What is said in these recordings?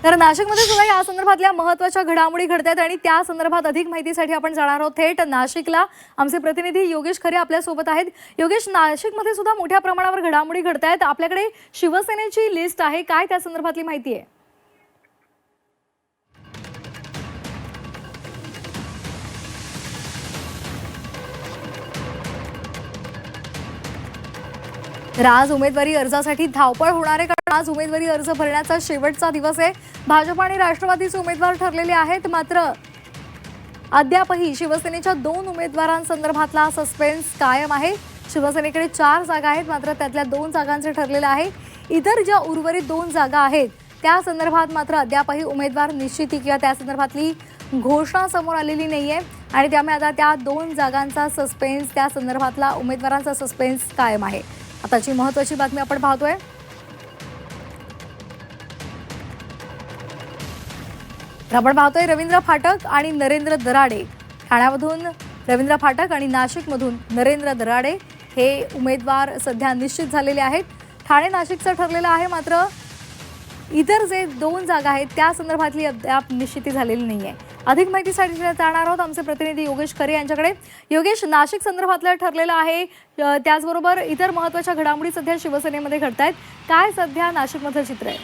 तर नाशिकमध्ये सुद्धा या संदर्भातल्या महत्त्वाच्या घडामोडी घडतात आणि त्या संदर्भात अधिक माहितीसाठी आपण जाणार आहोत थेट नाशिकला। आमचे प्रतिनिधी योगेश खरे आपल्या सोबत आहेत। योगेश, नाशिकमध्ये सुद्धा मोठ्या प्रमाणावर घडामोडी घडतायत। आपल्याकडे शिवसेनेची लिस्ट आहे, काय त्या संदर्भातली माहिती आहे? आज उमेदवारी अर्जासाठी धावपळ होणार आहे, कारण आज उमेदवारी अर्ज भरण्याचा शेवटचा दिवस आहे। भाजप आणि राष्ट्रवादीचे उमेदवार ठरलेले आहेत, मात्र अद्यापही शिवसेनेच्या 2 उमेदवारांसंदर्भातला सस्पेन्स कायम आहे। शिवसेनेकडे 4 जागा आहेत, मात्र त्यातल्या 2 जागांचे ठरलेलं आहे। इतर ज्या उर्वरित 2 जागा आहेत त्या संदर्भात मात्र अद्यापही उमेदवार निश्चिती किंवा त्या संदर्भातली घोषणा समोर आलेली नाहीये आणि त्यामुळे आता त्या 2 जागांचा सस्पेन्स, त्या संदर्भातला उमेदवारांचा सस्पेन्स कायम आहे। आताची महत्त्वाची बातमी आपण पाहतोय। आपण पाहतोय रवींद्र फाटक आणि नरेंद्र दराडे, ठाण्यामधून रवींद्र फाटक आणि नाशिकमधून नरेंद्र दराडे हे उमेदवार सध्या निश्चित झालेले आहेत। ठाणे नाशिकचं ठरलेलं आहे, मात्र इतर जे 2 जागा आहेत त्या संदर्भातली अद्याप निश्चिती झालेली नाहीये। अधिक माहितीसाठी जाणार आहोत आमचे प्रतिनिधी योगेश खरे यांच्याकडे। योगेश, नाशिक संदर्भातलं ठरलेलं आहे, त्याचबरोबर इतर महत्त्वाच्या घडामोडी सध्या शिवसेनेमध्ये घडतायत, काय सध्या नाशिकमधलं चित्र आहे?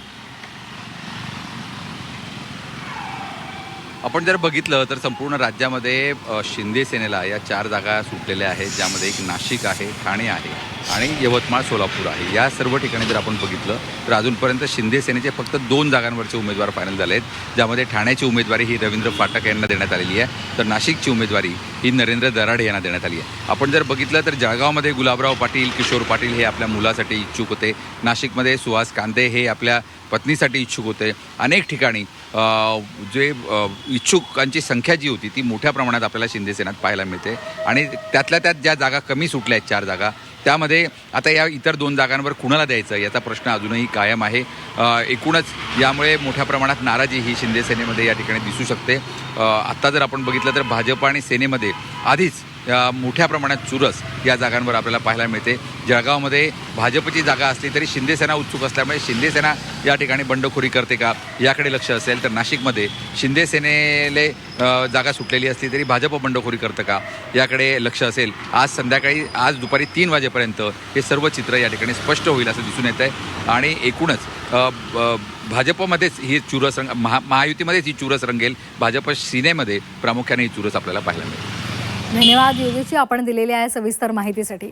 आपण जर बघितलं तर संपूर्ण राज्यामध्ये शिंदे सेनेला या 4 जागा सुटलेल्या आहेत, ज्यामध्ये एक नाशिक आहे, ठाणे आहे आणि यवतमाळ सोलापूर आहे। या सर्व ठिकाणी जर आपण बघितलं तर अजूनपर्यंत शिंदे सेनेचे फक्त 2 जागांवरचे उमेदवार फायनल झाले आहेत, ज्यामध्ये ठाण्याची उमेदवारी ही रवींद्र फाटक यांना देण्यात आलेली आहे, तर नाशिकची उमेदवारी ही नरेंद्र दराडे यांना देण्यात आली आहे। आपण जर बघितलं तर जळगावमध्ये गुलाबराव पाटील, किशोर पाटील हे आपल्या मुलासाठी इच्छुक होते, नाशिकमध्ये सुहास कांदे हे आपल्या पत्नीसाठी इच्छुक होते। अनेक ठिकाणी जे इच्छुकांची संख्या जी होती ती मोठ्या प्रमाणात आपल्याला शिंदे सेनेत पाहायला मिळते आणि त्यातल्या त्यात ज्या जागा कमी सुटल्या आहेत 4 जागा, त्यामध्ये आता या इतर 2 जागांवर कुणाला द्यायचं याचा प्रश्न अजूनही कायम आहे। एकूणच यामुळे मोठ्या प्रमाणात नाराजी ही शिंदे सेनेमध्ये या ठिकाणी दिसू शकते। आत्ता जर आपण बघितलं तर भाजप आणि सेनेमध्ये आधीच मोठ्या प्रमाणात चुरस या जागांवर आपल्याला पाहायला मिळते। जळगावमध्ये भाजपची जागा असली तरी शिंदे सेना उत्सुक असल्यामुळे शिंदे सेना या ठिकाणी बंडखोरी करते का याकडे लक्ष असेल, तर नाशिकमध्ये शिंदे सेनेले जागा सुटलेली असली तरी भाजप बंडखोरी करतं का याकडे लक्ष असेल। आज दुपारी 3 वाजेपर्यंत हे सर्व चित्र या ठिकाणी स्पष्ट होईल असं दिसून येत आहे आणि एकूणच भाजपमध्येच ही चुरस महायुतीमध्येच ही चुरस रंगेल, भाजप सेनेमध्ये प्रामुख्याने ही चुरस आपल्याला पाहायला मिळेल। धन्यवाद योगेशजी, आपण दिलेल्या आहे सविस्तर माहितीसाठी।